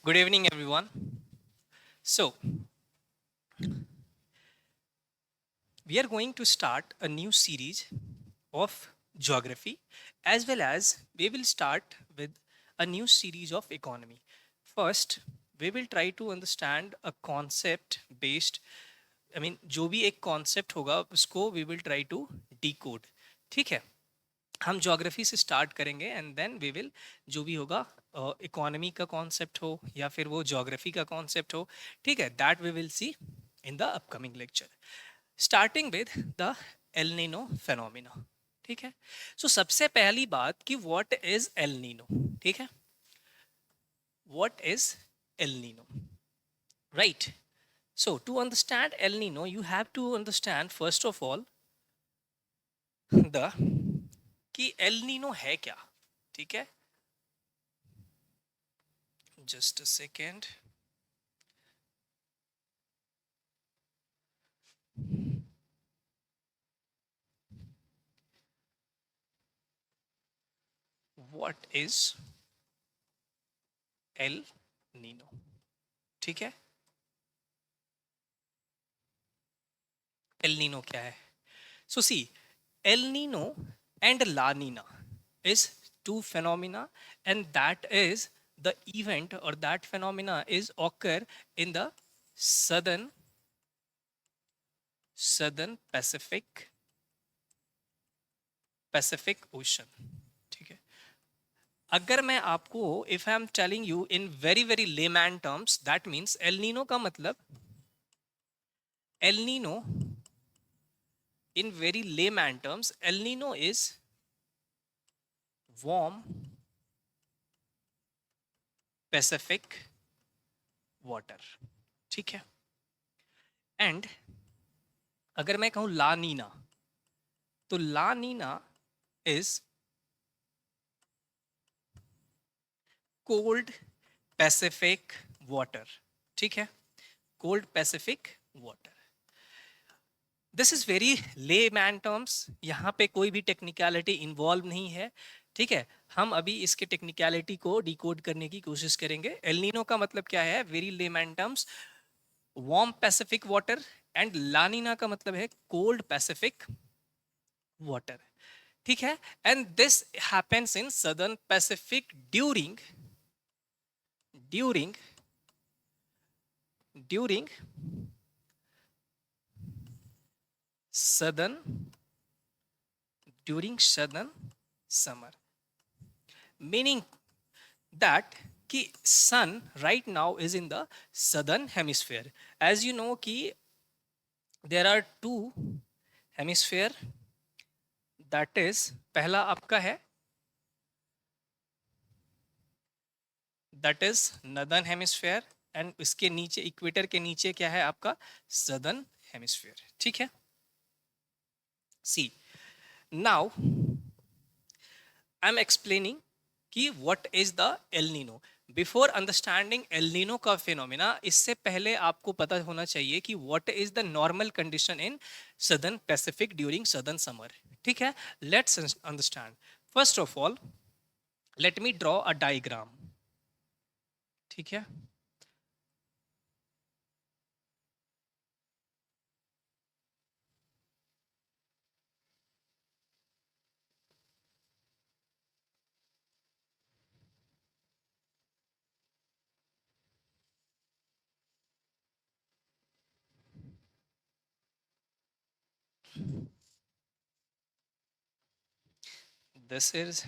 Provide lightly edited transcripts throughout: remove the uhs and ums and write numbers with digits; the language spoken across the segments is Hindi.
Good evening, everyone. So, we are going to start a new series of geography as well as we will start with a new series of economy. First, we will try to understand a concept based जो भी एक कॉन्सेप्ट होगा उसको we will try to decode. ठीक है, हम ज्योग्राफी से स्टार्ट करेंगे एंड देन वी विल जो भी होगा इकोनॉमी का कॉन्सेप्ट हो या फिर वो ज्योग्राफी का कॉन्सेप्ट हो, ठीक है, that we will see in the upcoming lecture starting with the El Nino phenomena. ठीक है, सो सबसे पहली बात कि व्हाट इज एल नीनो. ठीक है, what is El Nino, right? So to understand El Nino you have to understand first of all the कि एल नीनो है क्या. ठीक है, just a second. What is El Nino? ठीक है, एल नीनो क्या है? So see, El Nino and La Nina is two phenomena, and that is the event or that phenomena is occur in the southern Pacific Ocean. ठीक है, अगर मैं आपको if I am telling you in very very layman terms, that means El Nino का मतलब, El Nino in very layman terms, El Nino is warm Pacific water. ठीक है, एंड अगर मैं कहूं ला नीना, तो La Nina is cold Pacific water. ठीक है, cold Pacific water. This is very layman terms, यहाँ पे कोई भी टेक्निकलिटी इन्वॉल्व नहीं है. ठीक है, हम अभी इसके टेक्निकलिटी को डिकोड करने की कोशिश करेंगे. एल नीनो का मतलब क्या है, very layman terms, warm Pacific water, and La Nina का मतलब है कोल्ड पैसिफिक वाटर. ठीक है, and this happens in southern Pacific during during southern during southern summer, meaning that कि sun right now is in the southern hemisphere. As you know कि there are two hemisphere, that is पहला आपका है that is northern hemisphere, and इसके नीचे इक्वेटर के नीचे क्या है आपका सदर्न हेमिस्फेयर. ठीक है, सी नाउ आई एम एक्सप्लेनिंग कि what is the El Nino. Before understanding El Nino का फिनोमिना, इससे पहले आपको पता होना चाहिए कि what is the normal condition in southern Pacific during southern summer. ठीक है, let's understand. First of all let me draw a diagram. ठीक है, this is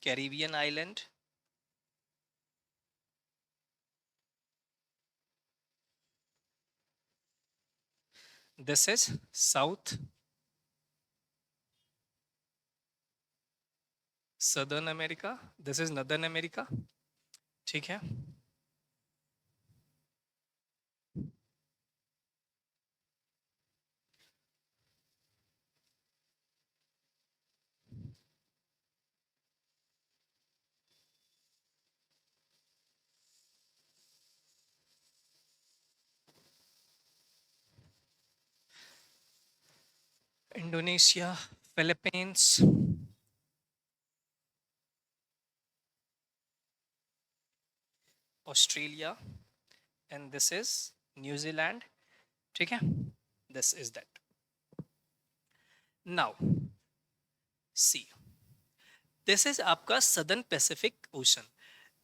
Caribbean island. This is southern America. This is northern America. ठीक है, Indonesia, Philippines, Australia and this is New Zealand, ठीक है, this is that. Now see, this is आपका southern Pacific ocean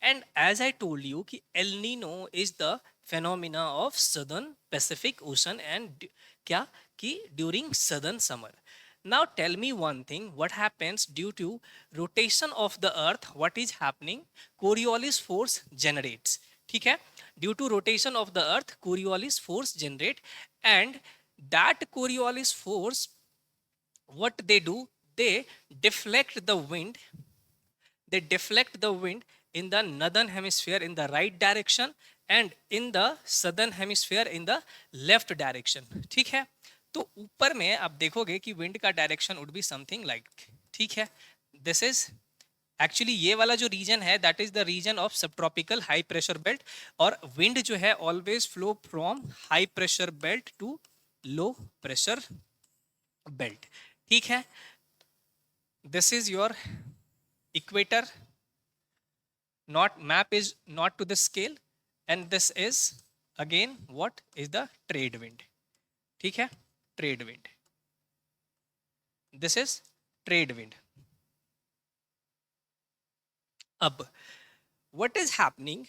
and as I told you कि El Nino is the phenomena of southern Pacific ocean and क्या कि during southern summer. Now tell me one thing, what happens due to rotation of the earth, what is happening? Coriolis force generates, ठीक है, due to rotation of the earth Coriolis force generate, and that Coriolis force, what they do, they deflect the wind, they deflect the wind in the northern hemisphere in the right direction and in the southern hemisphere in the left direction, ठीक है। तो ऊपर में आप देखोगे कि विंड का direction would be something like, ठीक है, दिस इज एक्चुअली ये वाला जो रीजन है that is the region of subtropical high pressure belt, और विंड जो है always flow from high pressure belt to low pressure belt, ठीक है। This is your equator, not map is not to the scale, and this is again what is the trade wind, ठीक है, trade wind, this is trade wind। अब what is happening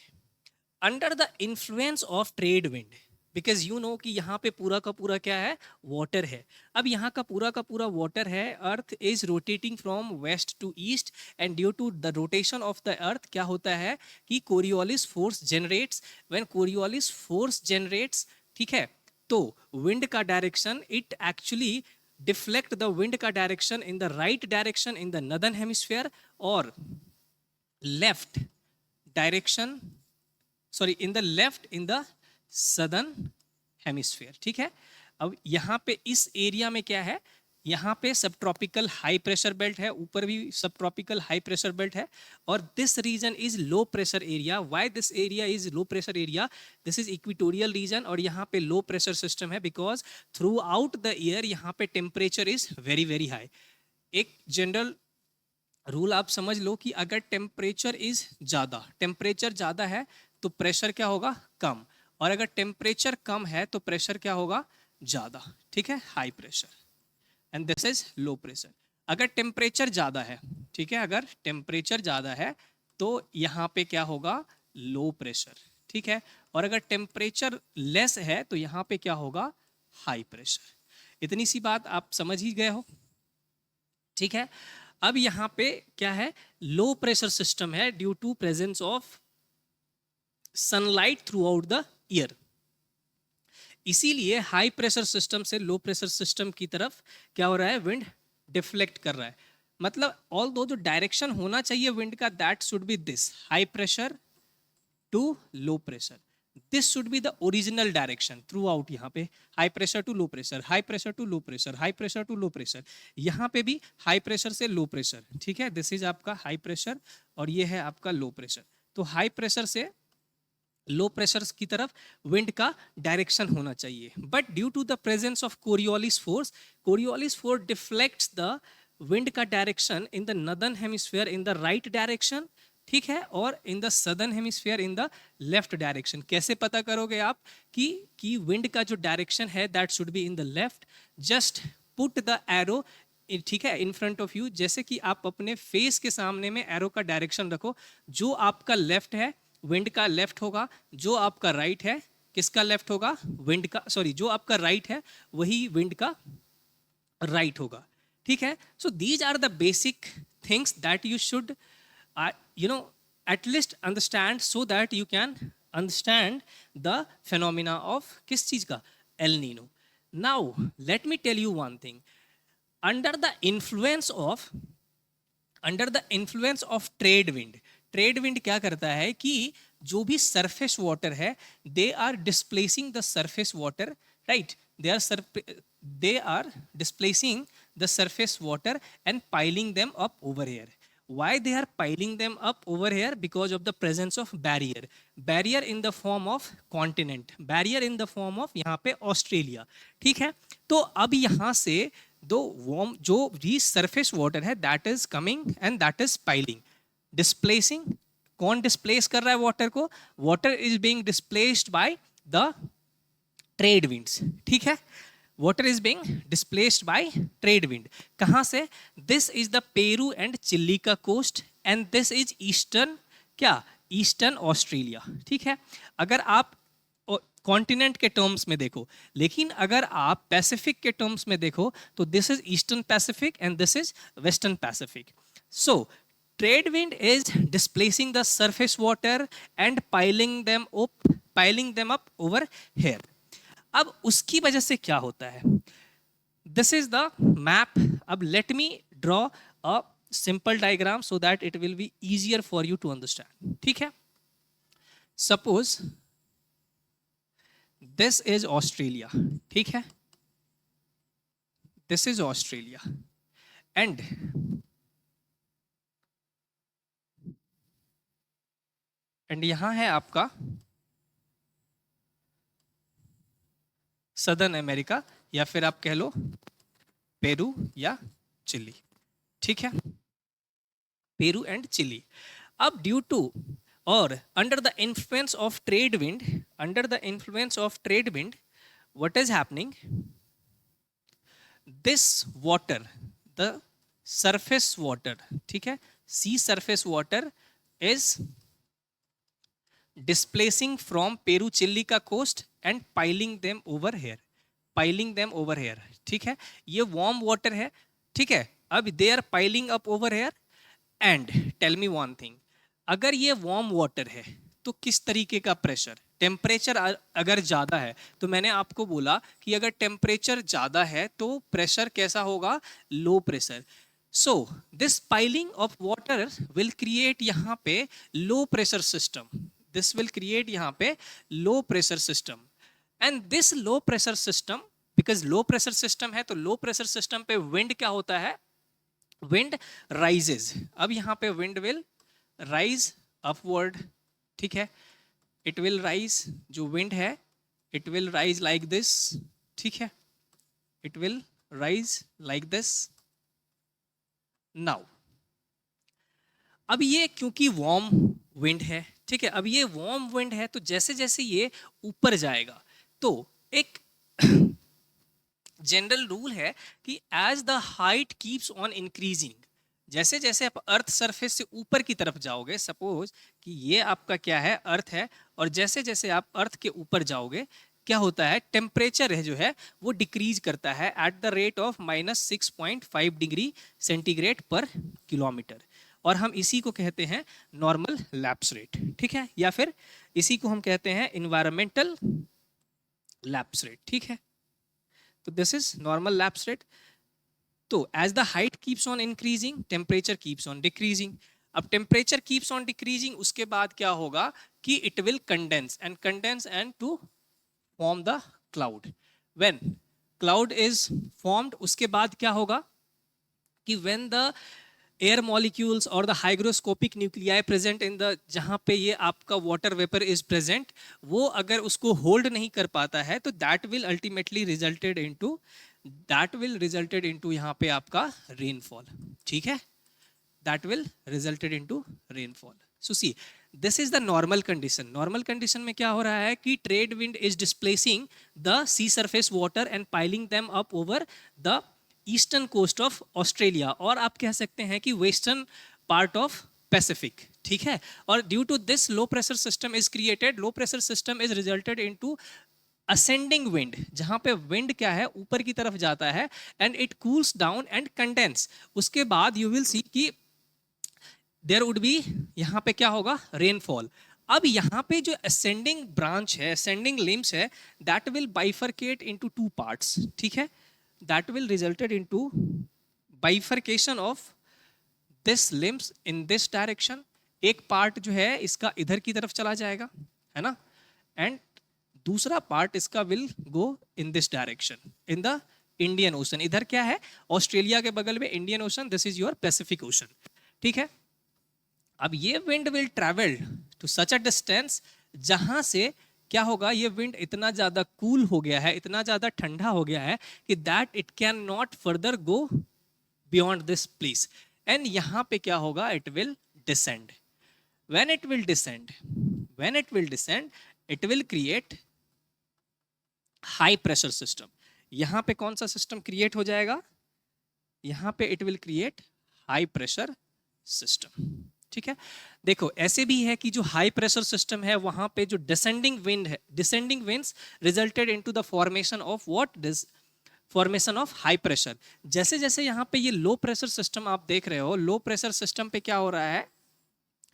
under the influence of trade wind, because you know कि यहाँ पे पूरा का पूरा क्या है, वाटर है। अब यहाँ का पूरा वाटर है, earth is rotating from west to east and due to the rotation of the earth क्या होता है कि Coriolis force generates, when Coriolis force generates, ठीक है, तो विंड का direction it actually deflect the wind का direction in the right direction in the northern hemisphere और left direction, sorry in the left in the southern hemisphere, ठीक है। अब यहाँ पे इस एरिया में क्या है, यहाँ पे सब ट्रॉपिकल हाई प्रेशर बेल्ट है, ऊपर भी सब ट्रॉपिकल हाई प्रेशर बेल्ट है, और this region is low pressure area. Why this area is low pressure area? This is equatorial region और यहाँ पे लो प्रेशर सिस्टम है, because throughout the year यहाँ पे temperature is very very high. एक जनरल रूल आप समझ लो कि अगर टेम्परेचर इज ज़्यादा, टेम्परेचर ज़्यादा है तो प्रेशर क्या होगा, कम, और अगर टेम्परेचर कम है तो प्रेशर क्या होगा, ज़्यादा, ठीक है, high pressure, and this is low pressure. अगर टेम्परेचर ज़्यादा है, ठीक है, अगर टेम्परेचर ज़्यादा है तो यहाँ पे क्या होगा, लो प्रेशर, ठीक है, और अगर टेम्परेचर लेस है तो यहाँ पे क्या होगा, हाई प्रेशर। इतनी सी बात आप समझ ही गए हो, ठीक है। अब यहाँ पे क्या है, लो प्रेशर सिस्टम है due to presence of sunlight throughout the year, इसीलिए हाई प्रेशर सिस्टम से लो प्रेशर सिस्टम की तरफ क्या हो रहा है, विंड डिफ्लेक्ट कर रहा है। मतलब ऑल दो जो डायरेक्शन होना चाहिए विंड का that should be this, high pressure to low pressure, this should be the original direction throughout. यहाँ पे high pressure to low pressure, high pressure to low pressure, high pressure to low pressure, यहाँ पे भी हाई प्रेशर से लो प्रेशर, ठीक है, दिस इज आपका हाई प्रेशर और ये है आपका लो प्रेशर। तो हाई प्रेशर से लो प्रेशर की तरफ विंड का डायरेक्शन होना चाहिए, but due to the presence of Coriolis force deflects the wind का direction in the northern hemisphere in the right direction, ठीक है, और in the southern hemisphere in the left direction. कैसे पता करोगे आप कि विंड का जो डायरेक्शन है that should be in the left? Just put the arrow, ठीक है, इन फ्रंट ऑफ यू, जैसे कि आप अपने फेस के सामने में एरो का डायरेक्शन रखो, जो आपका लेफ्ट है विंड का लेफ्ट होगा, जो आपका राइट है किसका लेफ्ट होगा, विंड का, सॉरी, जो आपका राइट है वही विंड का राइट होगा, ठीक है। So these are the basic things that you should you know at least understand, so that you can understand the phenomena of किस चीज का, El Nino. Now let me tell you one thing, under the influence of trade wind, trade wind क्या करता है कि जो भी सरफेस वाटर है they are displacing the surface water, right, they are displacing the surface water and piling them up over here. Why they are piling them up over here? Because of the presence of barrier in the form of continent, barrier in the form of यहाँ पे ऑस्ट्रेलिया, ठीक है। तो अब यहाँ से दो वार्म जो भी सरफेस वाटर है that is coming and that is piling, displacing कौन डिस्प्लेस कर रहा है वाटर को? Water is being displaced by the trade winds, ठीक है, water is being displaced by trade wind. कहां से? This is the Peru and Chile का coast and this is eastern, क्या, ईस्टर्न ऑस्ट्रेलिया, ठीक है। अगर आप कॉन्टिनेंट के टर्म्स में देखो, लेकिन अगर आप पैसिफिक के टर्म्स में देखो तो this is eastern Pacific and this is western Pacific. So trade wind is displacing the surface water and piling them up over here. अब उसकी वजह से क्या होता है? This is the map. अब let me draw a simple diagram so that it will be easier for you to understand, ठीक है। सपोज दिस इज ऑस्ट्रेलिया, ठीक है, दिस इज ऑस्ट्रेलिया एंड यहां है आपका सदर्न अमेरिका, या फिर आप कह लो पेरू या चिली, ठीक है, पेरू एंड चिली। अब ड्यू टू और under the influence of trade wind, under the influence of trade wind, what is happening? This water, the surface water, ठीक है, see surface water is displacing from Peru Chile का coast and piling them over here, piling them over here, ठीक है। ये वार्म वाटर है, ठीक है, अब they are piling up over here and tell me one thing, अगर ये वार्म वाटर है तो किस तरीके का प्रेशर, टेम्परेचर अगर ज़्यादा है, तो मैंने आपको बोला कि अगर टेम्परेचर ज़्यादा है तो प्रेशर कैसा होगा? Low pressure. So this piling of water will create यहाँ पे low pressure system, this will create यहाँ पे low pressure system and this low pressure system, because low pressure system है तो लो प्रेशर सिस्टम पे विंड क्या होता है? Wind rises. अब यहाँ पे विंड विल राइज अपवर्ड, ठीक है, इट विल राइज, जो विंड है it will rise like this, ठीक है, it will rise like this. Now अब ये क्योंकि वार्म विंड है, ठीक है, अब ये वार्म विंड है तो जैसे जैसे ये ऊपर जाएगा तो एक जनरल रूल है कि as the height keeps on increasing, जैसे जैसे आप अर्थ सरफेस से ऊपर की तरफ जाओगे, सपोज कि ये आपका क्या है? अर्थ है, और जैसे जैसे आप अर्थ के ऊपर जाओगे क्या होता है? टेम्परेचर है जो है वो डिक्रीज करता है at the rate of -6.5 degree centigrade पर किलोमीटर, और हम इसी को कहते हैं नॉर्मल लैप्स रेट, ठीक है, या फिर इसी को हम कहते हैं इन्वायरमेंटल लैप्स रेट, ठीक है। तो this is normal lapse rate. तो as the height keeps on increasing, temperature keeps on decreasing. अब टेम्परेचर कीप्स ऑन डिक्रीजिंग, उसके बाद क्या होगा कि it will condense and to form the cloud. When cloud is formed, उसके बाद क्या होगा कि व्हेन द एयर मॉलिक्यूल्स और the hygroscopic nuclei present in the, जहां पे ये आपका वाटर वेपर इज प्रेजेंट, वो अगर उसको होल्ड नहीं कर पाता है तो that will ultimately resulted into यहाँ पे आपका रेनफॉल, ठीक है, that will resulted into rainfall. So see this is the normal condition. Normal condition में क्या हो रहा है कि trade wind is displacing the sea surface water and piling them up over the eastern coast of Australia, और आप कह सकते हैं कि वेस्टर्न पार्ट ऑफ पैसिफिक, ठीक है। और due to this low pressure system is created, low pressure system is resulted into ascending wind, जहां पे विंड क्या है? ऊपर की तरफ जाता है and it cools down and condense. उसके बाद यू विल सी कि देयर वुड बी, यहाँ पे क्या होगा? रेनफॉल। अब यहाँ पे जो असेंडिंग ब्रांच है, असेंडिंग लिम्स है, that will bifurcate into 2 parts, ठीक है, that will resulted into bifurcation of this limbs in this direction। एक पार्ट जो है इसका इधर की तरफ चला जाएगा, है ना, एंड दूसरा पार्ट इसका will go in this direction in the Indian Ocean. इधर क्या है? ऑस्ट्रेलिया के बगल में Indian Ocean, this is your Pacific Ocean, ठीक है। अब ये wind will travel to such a distance, जहां से क्या होगा? ये विंड इतना ज्यादा कूल हो गया है, इतना ज्यादा ठंडा हो गया है कि that it can not further go beyond this place, and यहाँ पे क्या होगा? It will descend. when it will descend, it will create high pressure system. यहां पे कौन सा सिस्टम क्रिएट हो जाएगा? यहां पे it will create high pressure system. ठीक है, देखो ऐसे भी है कि जो हाई प्रेशर सिस्टम है वहां पे जो डिसेंडिंग विंड है, descending winds resulted into the formation of what, this formation of high pressure. जैसे जैसे यहाँ पे ये लो प्रेशर सिस्टम आप देख रहे हो, लो प्रेशर सिस्टम पे क्या हो रहा है,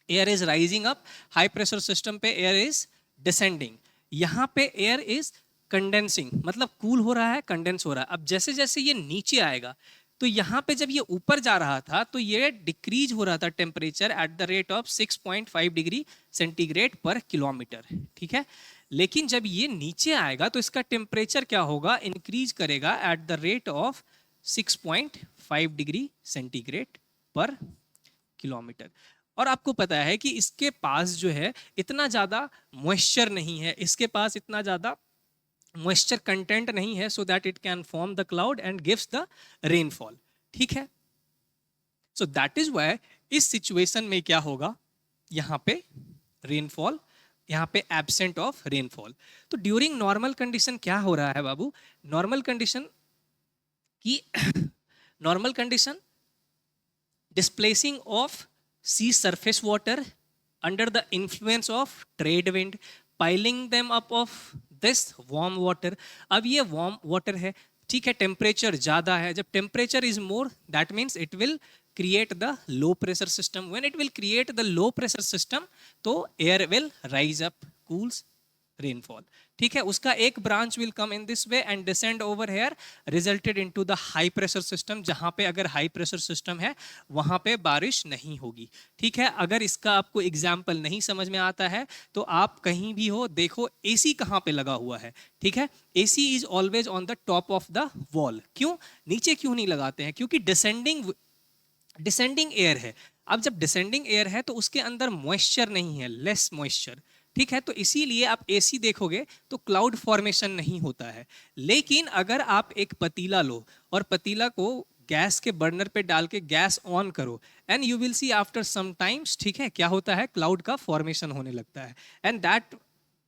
air is rising up, high pressure system पे एयर इज डिसेंडिंग. यहाँ पे एयर इज कंडेंसिंग, मतलब कूल हो रहा है, कंडेंस हो रहा है. अब जैसे जैसे ये नीचे आएगा तो यहाँ पे जब ये ऊपर जा रहा था तो ये डिक्रीज हो रहा था temperature at the rate of 6.5 degree centigrade पर किलोमीटर. ठीक है, लेकिन जब ये नीचे आएगा तो इसका टेम्परेचर क्या होगा, इंक्रीज करेगा at the rate of 6.5 degree centigrade पर किलोमीटर. और आपको पता है कि इसके पास जो है इतना ज्यादा मॉइस्चर नहीं है, इसके पास इतना ज्यादा मॉइस्चर कंटेंट नहीं है, so that it can form the cloud and gives the rainfall. ठीक है, सो दैट इज व्हाई इस सिचुएशन में क्या होगा, यहाँ पे रेनफॉल, यहाँ पे एब्सेंट ऑफ रेनफॉल. तो ड्यूरिंग नॉर्मल कंडीशन क्या हो रहा है बाबू, नॉर्मल कंडीशन की normal condition displacing of sea surface water under the influence of trade wind, piling them up of this warm water. अब ये वार्म वाटर है, ठीक है, टेम्परेचर ज्यादा है, जब temperature is more that means it will create the low pressure system. When it will create the low pressure system तो air will rise up, cools, rainfall. ठीक है, उसका एक branch will come in this way and descend over here, resulted into the high pressure system. जहां पे अगर high pressure system है वहां पे बारिश नहीं होगी. ठीक है, अगर इसका आपको एग्जाम्पल नहीं समझ में आता है तो आप कहीं भी हो देखो एसी कहां पे लगा हुआ है. ठीक है, AC is always on the top of the wall. क्यों, नीचे क्यों नहीं लगाते हैं, क्योंकि डिसेंडिंग एयर है. अब जब डिसेंडिंग एयर है तो उसके अंदर मॉइस्चर नहीं है, लेस मॉइस्चर. ठीक है, तो इसीलिए आप एसी देखोगे तो क्लाउड फॉर्मेशन नहीं होता है. लेकिन अगर आप एक पतीला लो और पतीला को गैस के बर्नर पे डाल के गैस ऑन करो and you will see after some times, ठीक है, क्या होता है, क्लाउड का फॉर्मेशन होने लगता है. And that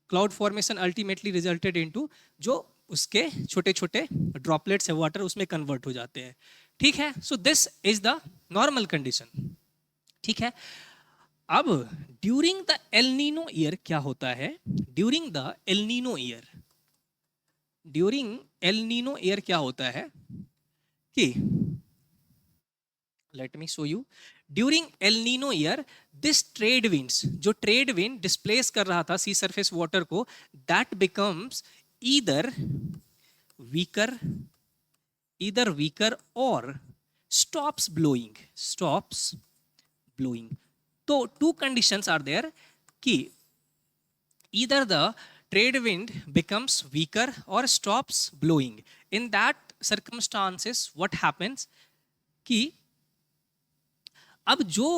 cloud formation ultimately resulted into जो उसके छोटे छोटे ड्रॉपलेट्स है वाटर उसमें कन्वर्ट हो जाते हैं. ठीक है, so this is the normal condition. ठीक है, अब during the El Nino year क्या होता है, during the El Nino year, during El Nino year क्या होता है कि late me show you, during El Nino year this trade winds, जो ट्रेड विंड डिस्प्लेस कर रहा था सी सरफेस वाटर को, that becomes either weaker, either weaker or stops blowing, stops blowing. So two conditions are there कि either the trade wind becomes weaker or stops blowing. In that circumstances what happens कि अब जो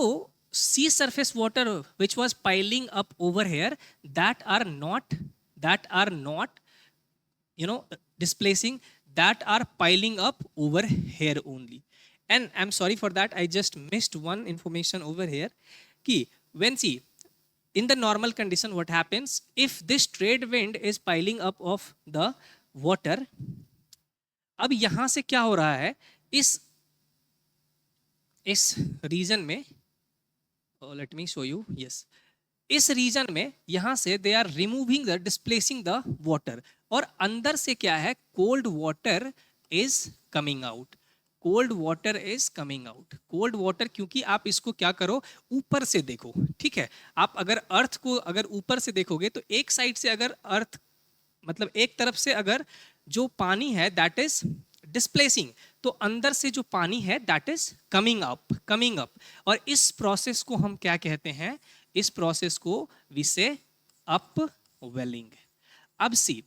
sea surface water which was piling up over here that are not you know displacing, that are piling up over here only. And I'm sorry for that, I just missed one information over here ki when see in the normal condition what happens, if this trade wind is piling up of the water, अब यहां से क्या हो रहा है, इस रीजन में, let me show you, yes, इस रीजन में यहां से they are removing the displacing the water, और अंदर से क्या है, cold water is coming out, cold water is coming out, cold water. क्योंकि आप इसको क्या करो, ऊपर से देखो. ठीक है, आप अगर अर्थ को अगर ऊपर से देखोगे तो एक साइड से अगर अर्थ मतलब एक तरफ से अगर जो पानी है दैट इज डिस्प्लेसिंग, तो अंदर से जो पानी है दैट इज कमिंग अप. और इस प्रोसेस को हम क्या कहते हैं, इस प्रोसेस को वी से अपवेलिंग. अब सी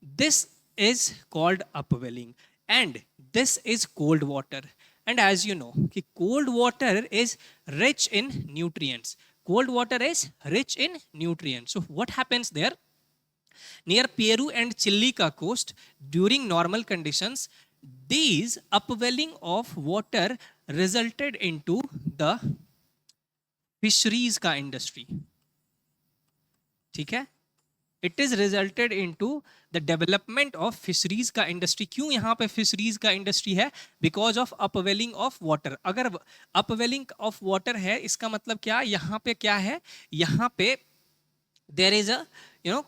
this is called upwelling and this is cold water. And as you know कि cold water is rich in nutrients, cold water is rich in nutrients. So what happens there, near Peru and Chile coast during normal conditions, these upwelling of water resulted into the fisheries का इंडस्ट्री, ठीक है। It is resulted into the development of fisheries का इंडस्ट्री। क्यों यहाँ पे फिशरीज का इंडस्ट्री है? Because of upwelling of water. अगर अपवेलिंग ऑफ वाटर है, इसका मतलब क्या, यहाँ पे क्या है, यहाँ पे there is a you know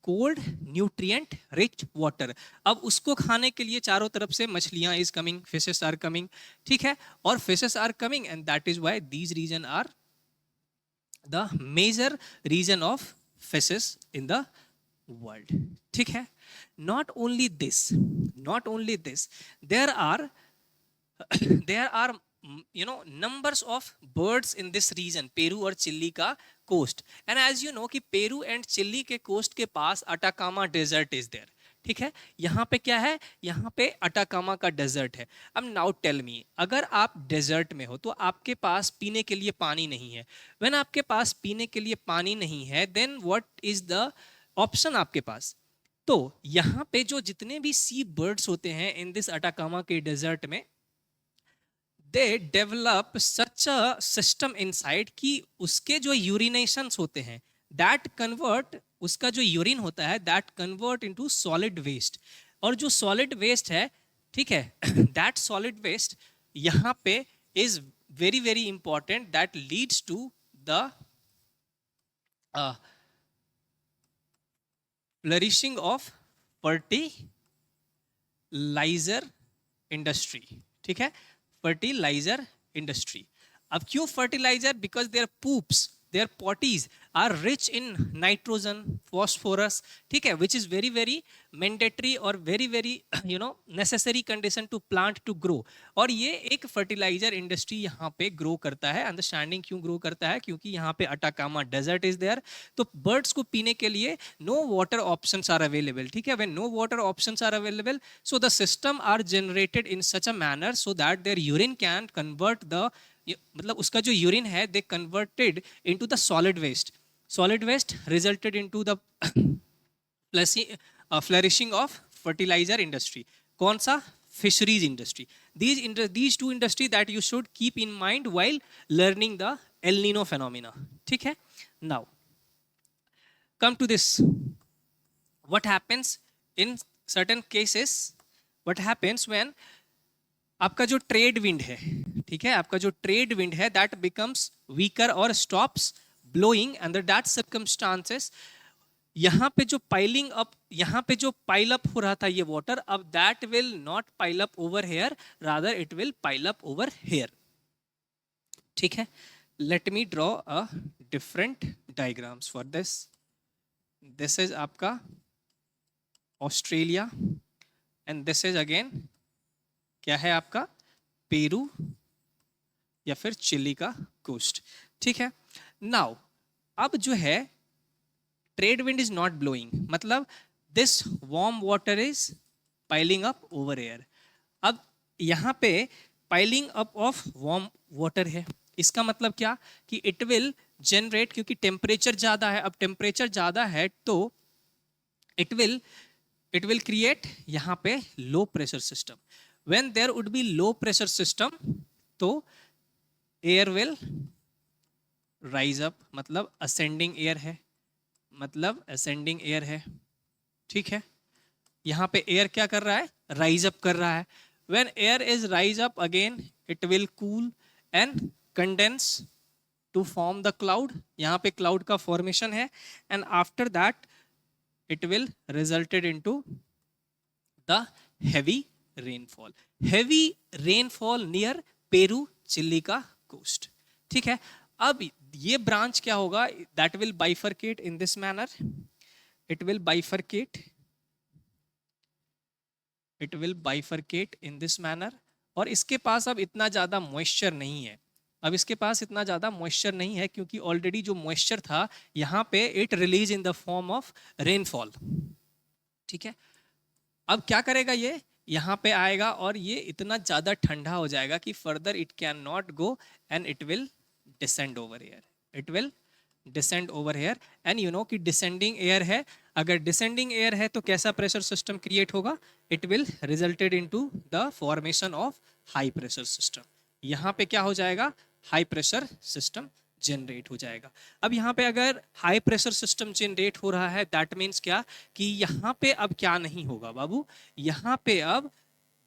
cold nutrient rich water. अब उसको खाने के लिए चारों तरफ से मछलियां is coming, fishes are coming, ठीक है। और fishes are coming and that is why these region are the major region of fishes in the world, ठीक है। Not only this, not only this, there are there are numbers of birds in this region, Peru और चिल्ली का coast. And as you know कि पेरू एंड चिल्ली के कोस्ट के पास अटाकामा डेजर्ट इज देयर, ठीक है। यहाँ पे क्या है, यहाँ पे अटाकामा का डेजर्ट है। अब नाउ टेल मी, अगर आप डेजर्ट में हो तो आपके पास पीने के लिए पानी नहीं है। व्हेन आपके पास पीने के लिए पानी नहीं है, then what is the option आपके पास? तो यहाँ पे जो जितने भी सी बर्ड्स होते हैं इन दिस अटाकामा के डेजर्ट में, they develop such a system inside कि उसके जो यूरिनेशंस होते हैं दैट कन्वर्ट, उसका जो यूरिन होता है that convert into solid waste. और जो सॉलिड वेस्ट है, ठीक है, दैट सॉलिड वेस्ट यहाँ पे is very very important, that leads to the flourishing of fertiliser industry, ठीक है, फर्टिलाइजर इंडस्ट्री। अब क्यों fertiliser? Because their poops, their potties are rich in nitrogen, phosphorus, ठीक है, which is very very mandatory और very very necessary condition to plant to grow. और ये एक फर्टिलाइजर इंडस्ट्री यहाँ पे ग्रो करता है। अंडरस्टैंडिंग क्यों ग्रो करता है? क्योंकि यहाँ पे अटाकामा डेजर्ट इज देयर, तो बर्ड्स को पीने के लिए no water options are available, ठीक है। When no water options are available, so the system are generated in such a manner so that their urine can convert the, मतलब उसका जो यूरिन है they converted into the solid waste. Solid waste resulted into the flourishing of fertiliser industry. कौन सा? Fisheries industry. these two industry that you should keep in mind while learning the El Nino phenomena, ठीक है। now come to this, what happens in certain cases, what happens when आपका जो ट्रेड विंड है, ठीक है, आपका जो ट्रेड विंड है दैट बिकम्स वीकर और stops blowing under that circumstances. यहाँ पे जो पाइलिंग अप, यहाँ पे जो पाइल अप हो रहा था ये वाटर, अब that will not pile up over here, rather it will pile up over here, ठीक है। Let me draw a different diagrams for this. This is आपका Australia and this is again क्या है आपका, पेरू या फिर चिली का कोस्ट, ठीक है। नाउ अब जो है trade wind is not blowing, मतलब this warm water is piling up over here. अब यहाँ पे piling up of warm water है, इसका मतलब क्या कि इट विल जनरेट, क्योंकि टेम्परेचर ज्यादा है, अब टेम्परेचर ज्यादा है तो इट विल क्रिएट यहाँ पे low pressure system. when there would be low pressure system तो air will rise up, मतलब ascending air है, मतलब ascending air है, ठीक है। यहाँ पे air क्या कर रहा है? rise up कर रहा है। when air is rise up again it will cool and condense to form the cloud, यहाँ पे cloud का formation है, and after that it will resulted into the heavy rainfall, heavy rainfall near Peru Chile का कोस्ट, ठीक है। अब ये ब्रांच क्या होगा? That will bifurcate in this manner, it will bifurcate, it will bifurcate in this manner. और इसके पास अब इतना ज्यादा मॉइस्चर नहीं है, अब इसके पास इतना ज्यादा मॉइस्चर नहीं है क्योंकि ऑलरेडी जो मॉइस्चर था यहाँ पे it release in the form of rainfall, ठीक है। अब क्या करेगा ये? यहाँ पे आएगा और ये इतना ज्यादा ठंडा हो जाएगा कि further it can not go and it will descend over air, it will descend over air. And you know कि डिसेंडिंग एयर है, अगर डिसेंडिंग एयर है तो कैसा प्रेशर सिस्टम क्रिएट होगा? It will resulted into the formation of high pressure system. यहाँ पे क्या हो जाएगा? हाई प्रेशर सिस्टम जनरेट हो जाएगा। अब यहाँ पे अगर हाई प्रेशर सिस्टम जनरेट हो रहा है, दैट मीन्स क्या कि यहाँ पे अब क्या नहीं होगा बाबू, यहाँ पे अब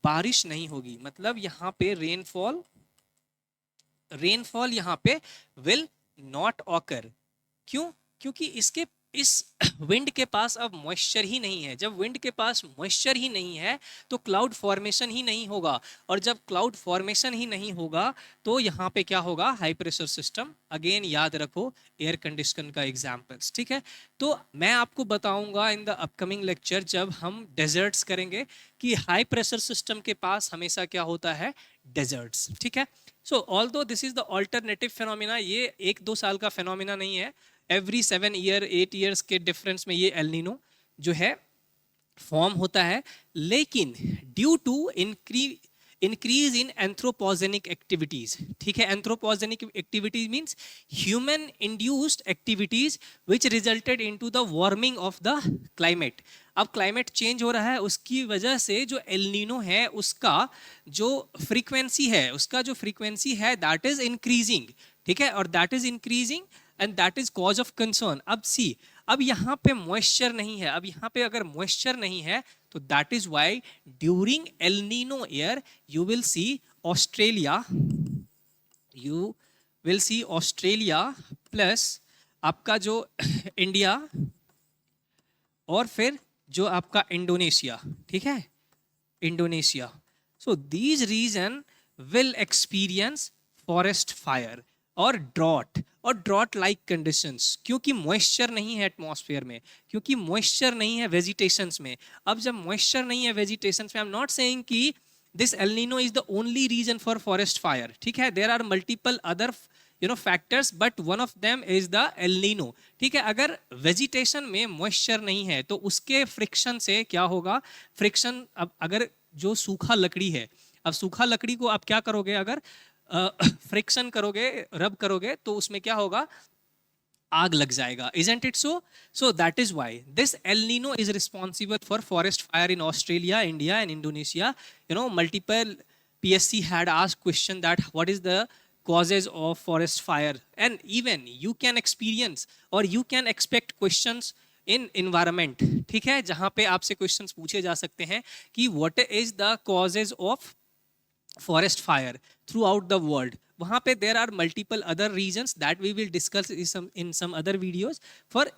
बारिश नहीं होगी, मतलब यहाँ पे रेनफॉल यहाँ पे विल नॉट ऑकर। क्यों? क्योंकि इसके इस विंड के पास अब मॉइस्चर ही नहीं है। जब विंड के पास मॉइस्चर ही नहीं है तो क्लाउड फॉर्मेशन ही नहीं होगा, और जब क्लाउड फॉर्मेशन ही नहीं होगा तो यहाँ पे क्या होगा, हाई प्रेशर सिस्टम। अगेन याद रखो एयर कंडीशन का एग्जांपल्स, ठीक है। तो मैं आपको बताऊंगा इन द अपकमिंग लेक्चर जब हम डेजर्ट्स करेंगे कि हाई प्रेशर सिस्टम के पास हमेशा क्या होता है, डेजर्ट्स, ठीक है। सो although this is the alternative phenomena, ये 1-2 साल का फिनोमिना नहीं है, एवरी 7 ईयर 8 ईयर्स के डिफरेंस में ये एल नीनो जो है फॉर्म होता है। लेकिन due to increase in anthropogenic activities, ठीक है, anthropogenic activities means human induced activities which resulted into the warming of the climate. अब क्लाइमेट चेंज हो रहा है, उसकी वजह से जो एल नीनो है उसका जो फ्रीक्वेंसी है दैट इज इंक्रीजिंग, ठीक है, और that is increasing and that is cause of concern. अब सी, अब यहाँ पे मॉइस्चर नहीं है, अब यहाँ पे अगर मॉइस्चर नहीं है तो that is why during El Nino year you will C Australia, plus आपका जो इंडिया और फिर जो आपका इंडोनेशिया, ठीक है, Indonesia. So these region will experience forest fire और ड्रॉट लाइक कंडीशंस, क्योंकि मॉइस्चर नहीं है एटमॉस्फेयर में, क्योंकि मॉइस्चर नहीं है वेजिटेशंस में। अब जब मॉइस्चर नहीं है वेजिटेशंस में, आई एम नॉट सेइंग कि this El Nino is the only reason for forest fire, ठीक है, there are multiple other factors but one of them is the El Nino, ठीक है। अगर वेजिटेशन में मॉइस्चर नहीं है तो उसके फ्रिक्शन से क्या होगा, फ्रिक्शन, अब अगर जो सूखा लकड़ी है, अब सूखा लकड़ी को आप क्या करोगे, अगर फ्रिक्शन करोगे, रब करोगे तो उसमें क्या होगा, आग लग जाएगा, isn't it so? So that is why this El Nino is responsible for forest fire in Australia, India and Indonesia. Multiple PSC had asked question that what is the causes of forest fire, and even you can experience or you can expect questions in environment, ठीक है, जहां पे आपसे क्वेश्चंस पूछे जा सकते हैं कि what is the causes of forest fire throughout the world. वहां पे there are multiple other reasons that we will discuss in some other videos. For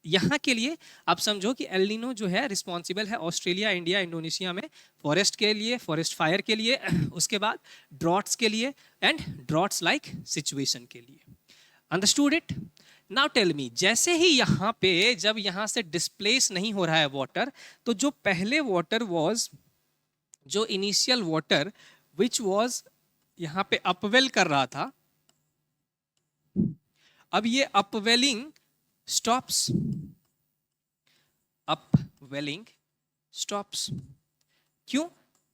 यहाँ के लिए आप समझो कि एल नीनो जो है रिस्पॉन्सिबल है ऑस्ट्रेलिया, इंडिया, इंडोनेशिया में फॉरेस्ट के लिए, फॉरेस्ट फायर के लिए, उसके बाद ड्रॉट्स के लिए एंड ड्रॉट्स लाइक सिचुएशन के लिए। Understood it? Now tell me, जैसे ही यहाँ पे जब यहाँ से डिस्प्लेस नहीं हो रहा है वाटर, तो जो पहले वाटर वॉज, जो इनिशियल वाटर विच वॉज यहाँ पे अपवेल कर रहा था, अब ये अपवेलिंग स्टॉप्स, अपवेलिंग स्टॉप्स। क्यों?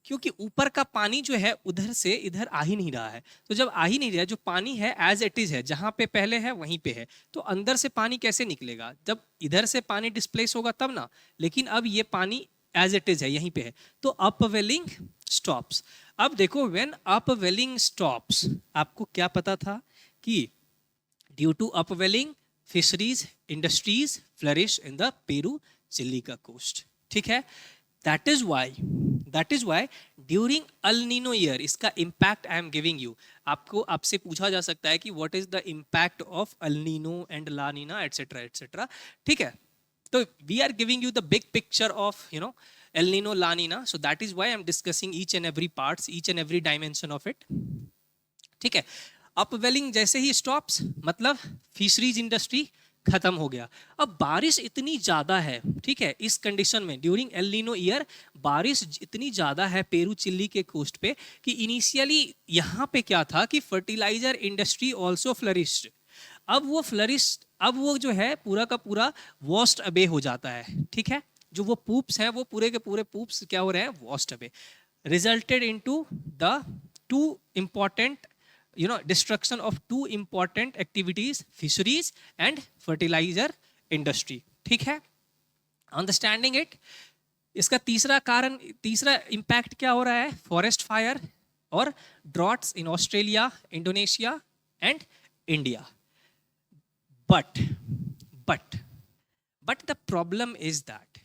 क्योंकि ऊपर का पानी जो है उधर से इधर आ ही नहीं रहा है। तो जब आ ही नहीं रहा है, जो पानी है एज इट इज है, जहां पे पहले है वहीं पे है, तो अंदर से पानी कैसे निकलेगा? जब इधर से पानी डिस्प्लेस होगा तब ना। लेकिन अब ये पानी एज इट इज है, यहीं पे है, तो अपवेलिंग स्टॉप्स। अब देखो, व्हेन अपवेलिंग स्टॉप्स, आपको क्या पता था कि due to upwelling fisheries industries flourish in the Peru Chile का कोस्ट, ठीक है। That is why during El Nino year, इसका impact I am giving you. आपको आपसे पूछा जा सकता है कि what is the impact of El Nino and La Nina etcetera etcetera, ठीक है। तो we are giving you the big picture of El Nino, La Nina. So that is why I'm discussing each and every parts, each and every dimension of it. ठीक है। अपवेलिंग जैसे ही स्टॉप्स, मतलब फिशरीज इंडस्ट्री खत्म हो गया। अब बारिश इतनी ज्यादा है, ठीक है, इस कंडीशन में ड्यूरिंग एल नीनो ईयर बारिश इतनी ज्यादा है पेरू चिली के कोस्ट पे कि इनिशियली यहाँ पे क्या था कि फर्टिलाइजर इंडस्ट्री ऑल्सो फ्लरिश्ड। अब वो जो है पूरा का पूरा वॉस्ट अबे हो जाता है, ठीक है। जो वो पूप्स हैं, वो पूरे के पूरे पूप्स क्या हो रहे हैं, washed away, resulted into the two important destruction of two important activities, fisheries and fertiliser industry, ठीक है। Understanding it? इसका तीसरा इंपैक्ट क्या हो रहा है, फॉरेस्ट फायर और droughts in Australia, Indonesia and India. but but but the problem is that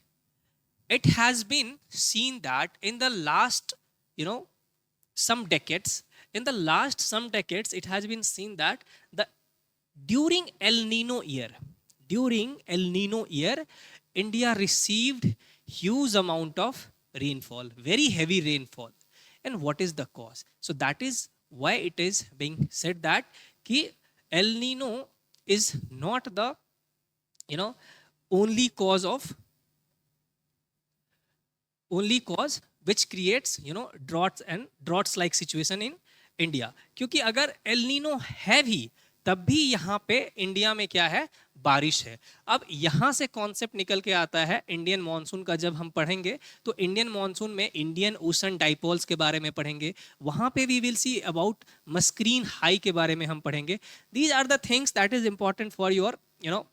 it has been seen that in the last, you know, some decades, in the last some decades it has been seen that the during El Nino year, during El Nino year, India received huge amount of rainfall, very heavy rainfall. And what is the cause? So that is why it is being said that ki El Nino is not the, you know, only cause of, only cause which creates, you know, droughts and droughts like situation in India. क्योंकि अगर एल नीनो है भी तब भी यहाँ पे इंडिया में क्या है, बारिश है. अब यहाँ से कॉन्सेप्ट निकल के आता है इंडियन मॉनसून का. जब हम पढ़ेंगे तो इंडियन मॉनसून में इंडियन ओशन डाइपोल्स के बारे में पढ़ेंगे. वहाँ पे we will see about Mascarene high के बारे में हम पढ़ेंगे. These are the things that is important for your, you know,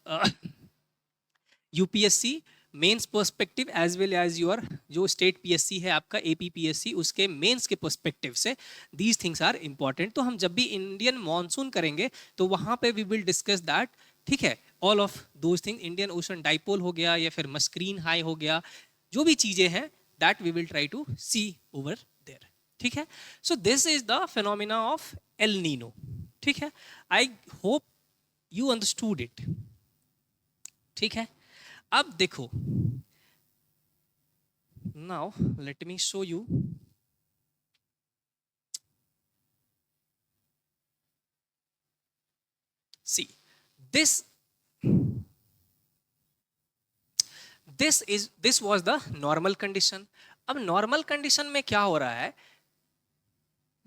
UPSC mains perspective as well as your जो स्टेट पीएससी है आपका एपीपीएससी, उसके मेंस के पर्सपेक्टिव से दीज थिंग्स आर इंपॉर्टेंट. तो हम जब भी इंडियन मॉनसून करेंगे तो वहां पे वी विल डिस्कस दैट. ठीक है, all of those thing, Indian ocean dipole हो गया या फिर मस्क्रीन हाई हो गया, जो भी चीजें हैं that we will try to see over there. ठीक है, so this is the phenomena of El Nino. ठीक है, I hope you understood it. ठीक है, अब देखो, now let me show you. See this this was the normal condition. अब नॉर्मल कंडीशन में क्या हो रहा है,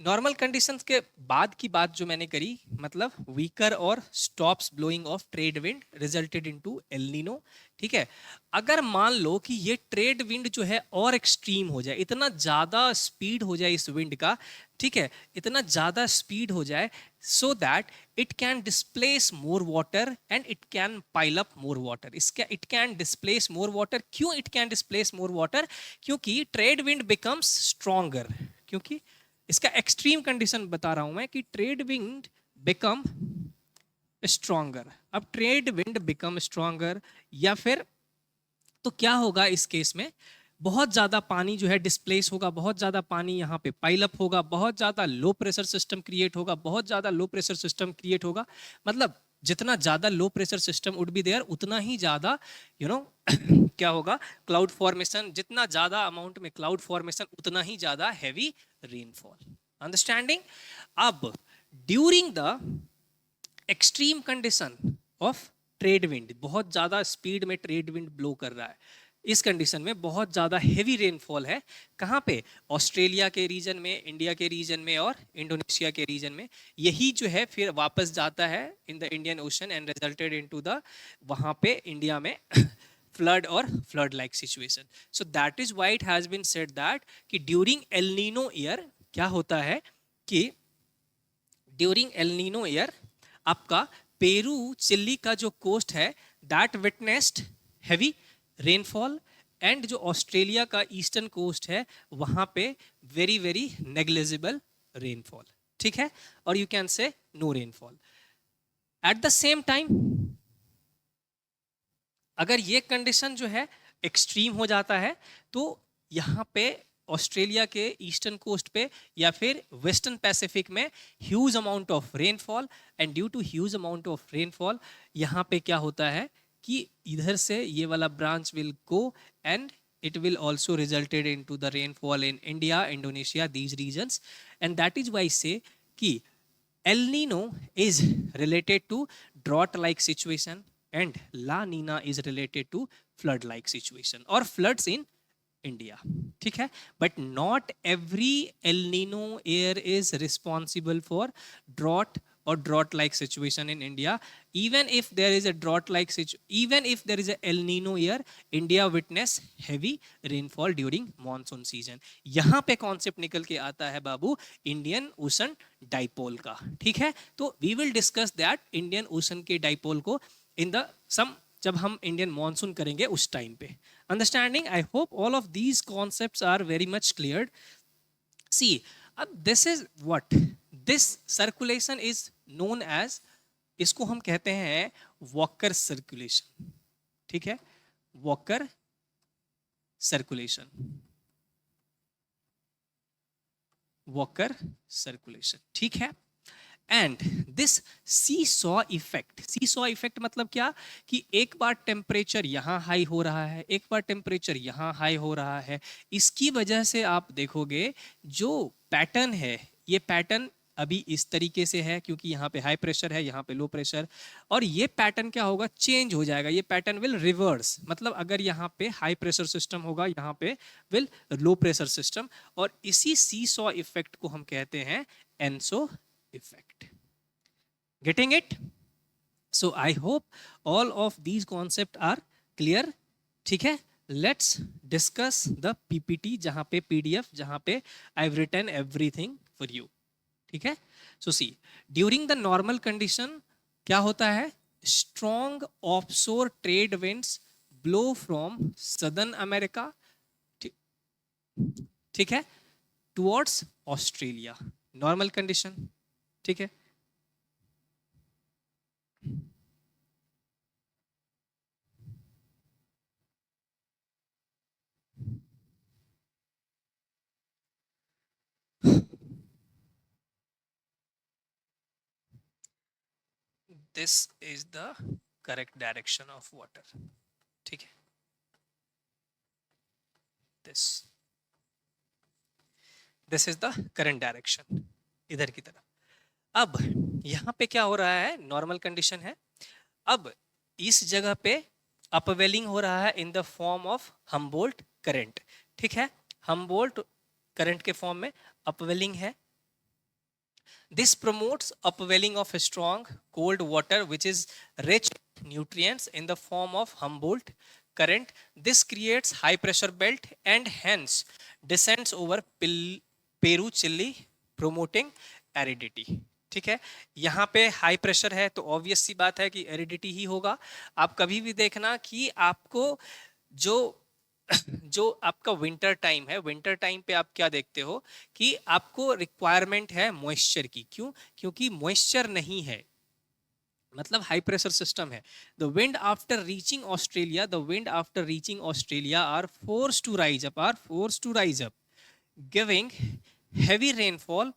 नॉर्मल कंडीशंस के बाद की बात जो मैंने करी, मतलब वीकर और stops blowing of trade wind resulted into L Nino. ठीक है, अगर मान लो कि ये ट्रेड विंड जो है और एक्सट्रीम हो जाए, इतना ज्यादा स्पीड हो जाए इस विंड का, ठीक है, इतना ज्यादा स्पीड हो जाए so that it can displace more water and it can pile up more water. इसका it can displace more water. क्यों it can displace more water? क्योंकि ट्रेड विंड बिकम्स स्ट्रॉन्गर. क्योंकि इसका एक्सट्रीम कंडीशन बता रहा हूं मैं कि ट्रेड विंड बिकम स्ट्रॉन्गर. अब ट्रेड विंड बिकम स्ट्रॉन्गर या फिर तो क्या होगा इस केस में, बहुत ज्यादा पानी जो है डिस्प्लेस होगा, बहुत ज्यादा पानी यहाँ पे पाइल अप होगा, बहुत ज्यादा लो प्रेशर सिस्टम क्रिएट होगा, बहुत ज्यादा लो प्रेशर सिस्टम क्रिएट होगा. मतलब जितना ज्यादा low pressure system would be there उतना ही ज्यादा, यू नो, क्या होगा, क्लाउड फॉर्मेशन. जितना ज्यादा अमाउंट में क्लाउड फॉर्मेशन उतना ही ज्यादा हैवी रेनफॉल. अंडरस्टैंडिंग? अब during the extreme condition of trade wind, बहुत ज्यादा स्पीड में ट्रेड विंड ब्लो कर रहा है, इस कंडीशन में बहुत ज्यादा हेवी रेनफॉल है. कहाँ पे? ऑस्ट्रेलिया के रीजन में, इंडिया के रीजन में और इंडोनेशिया के रीजन में. यही जो है फिर वापस जाता है in the Indian Ocean and resulted into the, वहां पे इंडिया में फ्लड और flood like situation. So that is why it has been said that कि ड्यूरिंग एल नीनो ईयर क्या होता है कि ड्यूरिंग एल नीनो ईयर आपका पेरू चिल्ली का जो कोस्ट है that witnessed heavy rainfall and जो ऑस्ट्रेलिया का ईस्टर्न कोस्ट है वहां पे वेरी वेरी नेग्लिजिबल रेनफॉल. ठीक है, और you can say no rainfall. At the same time अगर ये कंडीशन जो है एक्सट्रीम हो जाता है तो यहाँ पे ऑस्ट्रेलिया के ईस्टर्न कोस्ट पे या फिर वेस्टर्न पैसिफिक में huge amount of rainfall. And due to huge amount of rainfall यहाँ पे क्या होता है कि इधर से ये वाला branch will go and it will also resulted into the rainfall in India, Indonesia, these regions. And that is why I say कि El Nino is related to drought like situation and La Nina is related to flood like situation or floods in India. ठीक है, but not every El Nino year is responsible for drought or drought like situation in India. Even if there is a drought like situation, even if there is a El Nino year, India witness heavy rainfall during monsoon season. यहाँ पे कॉन्सेप्ट निकल के आता है बाबू इंडियन ओशन डाइपोल का. ठीक है, तो we will discuss that Indian Ocean के डाइपोल को इन द सम जब हम इंडियन मॉनसून करेंगे उस टाइम पे. Understanding? I hope all of these concepts are very much cleared. See, अब this is what, this circulation is known as इसको हम कहते हैं वॉकर सर्कुलेशन, ठीक है, वॉकर सर्कुलेशन, वॉकर सर्कुलेशन, ठीक है। And this seesaw effect, seesaw effect मतलब क्या, कि एक बार टेम्परेचर यहाँ हाई हो रहा है, एक बार टेम्परेचर यहाँ हाई हो रहा है, इसकी वजह से आप देखोगे जो पैटर्न है, ये पैटर्न अभी इस तरीके से है क्योंकि यहाँ पे हाई प्रेशर है, यहाँ पे लो प्रेशर, और ये पैटर्न क्या होगा, चेंज हो जाएगा, ये पैटर्न विल रिवर्स, मतलब अगर यहाँ पे हाई प्रेशर सिस्टम होगा, यहाँ पे विल लो प्रेशर सिस्टम, और इसी सी सॉ इफेक्ट को हम कहते हैं ENSO effect. Getting it? So I hope all of these concepts are clear. ठीक है, let's discuss the PPT जहां पे PDF जहां पे I've written everything for you. ठीक है, so see, during the normal condition क्या होता है, strong offshore trade winds blow from southern America, ठीक है, towards Australia, normal condition, ठीक है। This is the correct direction of water, ठीक है, this is the current direction, इधर की तरफ। अब यहाँ पे क्या हो रहा है, नॉर्मल कंडीशन है, अब इस जगह पे अपवेलिंग हो रहा है in the form of Humboldt current, ठीक है, हम्बोल्ट करंट के फॉर्म में अपवेलिंग है। This promotes upwelling of strong cold water which is rich nutrients in the form of Humboldt current. This creates high pressure belt and hence descends over Peru Chile promoting aridity. ठीक है, यहाँ पे हाई प्रेशर है तो ऑब्वियस सी बात है कि एरिडिटी ही होगा। आप कभी भी देखना कि आपको जो जो आपका विंटर टाइम है, विंटर टाइम पे आप क्या देखते हो कि आपको रिक्वायरमेंट है मॉइस्चर की, क्यों, क्योंकि मॉइस्चर नहीं है, मतलब हाई प्रेशर सिस्टम है। The wind after reaching Australia, the wind after reaching Australia are force to rise up, are force to rise up, giving heavy rainfall,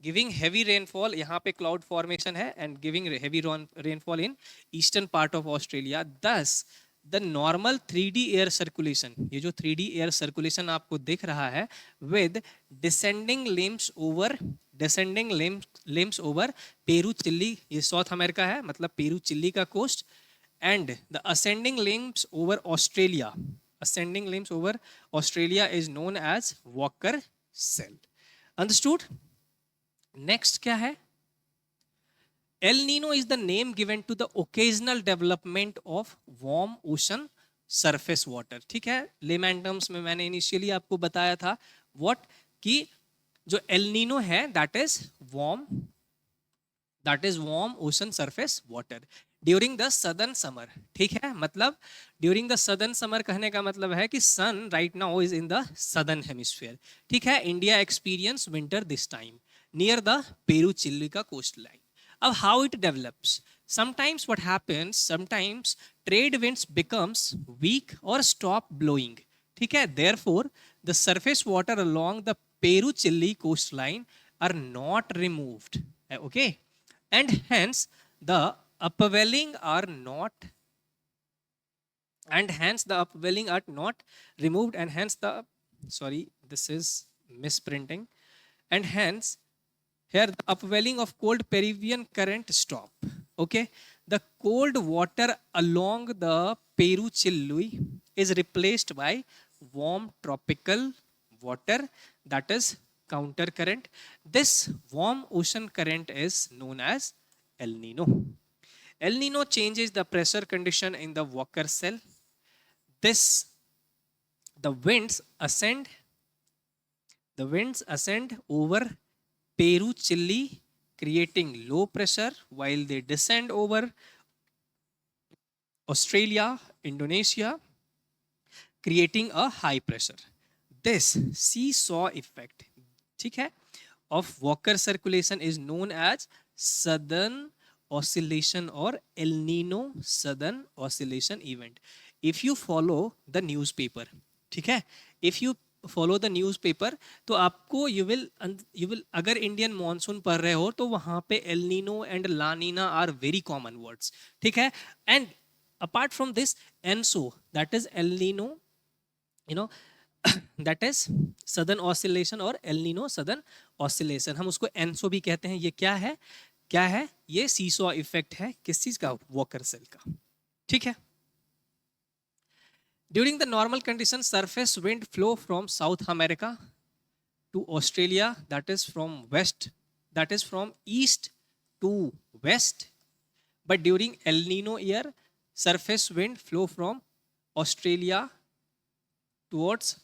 giving heavy rainfall, यहाँ पे क्लाउड फॉर्मेशन है and giving heavy rainfall in eastern part of Australia. This the normal 3D air circulation, ये जो 3D एयर सर्कुलेशन आपको दिख रहा है, with descending limbs over, descending limbs over Peru Chile, ये साउथ अमेरिका है, मतलब पेरू चिल्ली का coast, and the ascending limbs over Australia, ascending limbs over Australia is known as Walker cell. Understood? Next क्या है, El Nino is the name given to the occasional development of warm ocean surface water. ठीक है, लेमैन टर्म्स में मैंने इनिशियली आपको बताया था व्हाट, कि जो एल नीनो है that is warm ocean surface water during the southern summer, ठीक है, मतलब ड्यूरिंग द सदर्न समर कहने का मतलब है कि sun right now is in the southern hemisphere, ठीक है, India experience winter this time near the Peru Chile का कोस्ट लाइन। अब how it develops, sometimes what happens, sometimes trade winds becomes weak or stop blowing, ठीक है, therefore the surface water along the Peru Chile coastline are not removed, okay, and hence the upwelling are not, and hence the upwelling are not removed, and hence the, sorry, this is misprinting, and hence here the upwelling of cold Peruvian current stop, okay, the cold water along the Peru Chilui is replaced by warm tropical water, that is counter current. This warm ocean current is known as El Nino. El Nino changes the pressure condition in the Walker cell. This the winds ascend over Peru Chile, creating low pressure, while they descend over Australia, Indonesia, creating a high pressure. This seesaw effect, ठीक है, of Walker circulation is known as southern oscillation or El Nino southern oscillation event. If you follow the newspaper, ठीक है, if you follow the newspaper, तो आपको you will अगर इंडियन मॉनसून पढ़ रहे हो तो वहां पे El Nino and La Nina are very common words, ठीक है. And apart from this, ENSO, that is El Nino, you know, that is southern oscillation और El Nino southern oscillation, हम उसको ENSO भी कहते हैं. ये क्या है, ये सीसॉ इफेक्ट है. किस चीज का? वॉकर सेल का, ठीक है. During the normal condition, surface wind flow from South America to Australia, that is from east to west. But during El Nino year, surface wind flow from Australia towards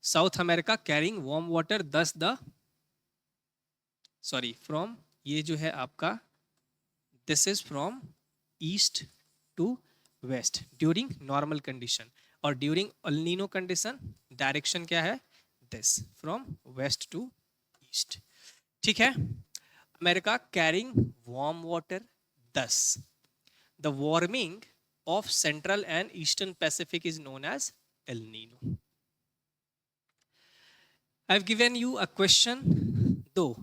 South America carrying warm water. Thus from ये जो है आपका, this is from east to west during normal condition. और during El Nino condition direction क्या है? This, from west to east, ठीक है. America carrying warm water, this the warming of central and eastern Pacific is known as El Nino. I have given you a question दो.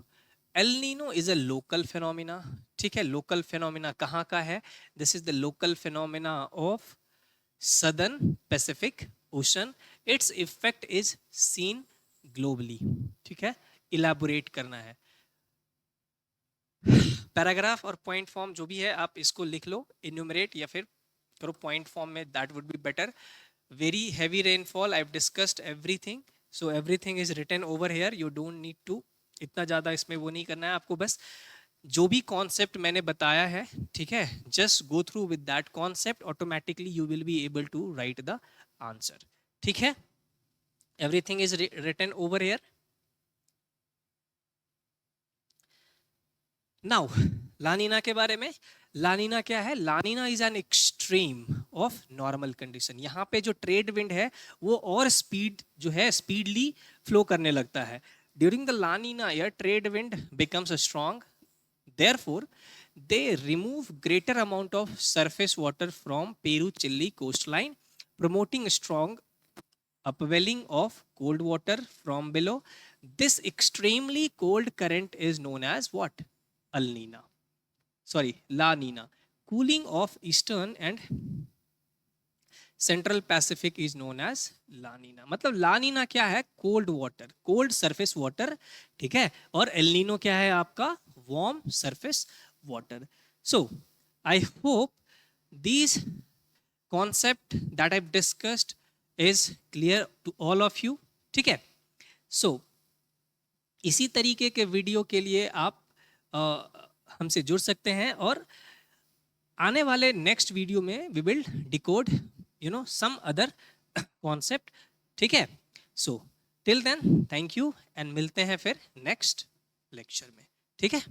El Nino is a local phenomena, ठीक है. लोकल फिनोमिना कहाँ का है? This is the local phenomena of Southern Pacific Ocean. Its effect is seen globally, ठीक है. इलेबोरेट करना है. पैराग्राफ और पॉइंट फॉर्म जो भी है आप इसको लिख लो, इन्यूमरेट या फिर करो पॉइंट फॉर्म में, that would be better. Very heavy rainfall, I have discussed everything, so everything is written over here. You don't need to इतना ज़्यादा इसमें वो नहीं करना है आपको. बस जो भी कॉन्सेप्ट मैंने बताया है, ठीक है, just go through with that concept, automatically you will be able to write the answer, ठीक है. Everything is written over here. Now La Nina के बारे में. लानीना क्या है? La Nina is an extreme of normal condition. यहाँ पे जो ट्रेड विंड है वो और स्पीड जो है स्पीडली फ्लो करने लगता है. During the लानीना year trade wind becomes strong. Therefore, they remove greater amount of surface water from Peru-Chile coastline, promoting strong upwelling of cold water from below. This extremely cold current is known as what? La Nina. Cooling of eastern and central Pacific is known as La Nina. मतलब लानीना क्या है? Cold water, cold surface water, ठीक है. और एल नीनो क्या है आपका? Warm surface water. So I hope these concept that I have discussed is clear to all of you, ठीक है. सो इसी तरीके के वीडियो के लिए आप हमसे जुड़ सकते हैं और आने वाले नेक्स्ट वीडियो में we will decode some other concept, ठीक है. So till then, thank you and मिलते हैं फिर नेक्स्ट लेक्चर में, ठीक है.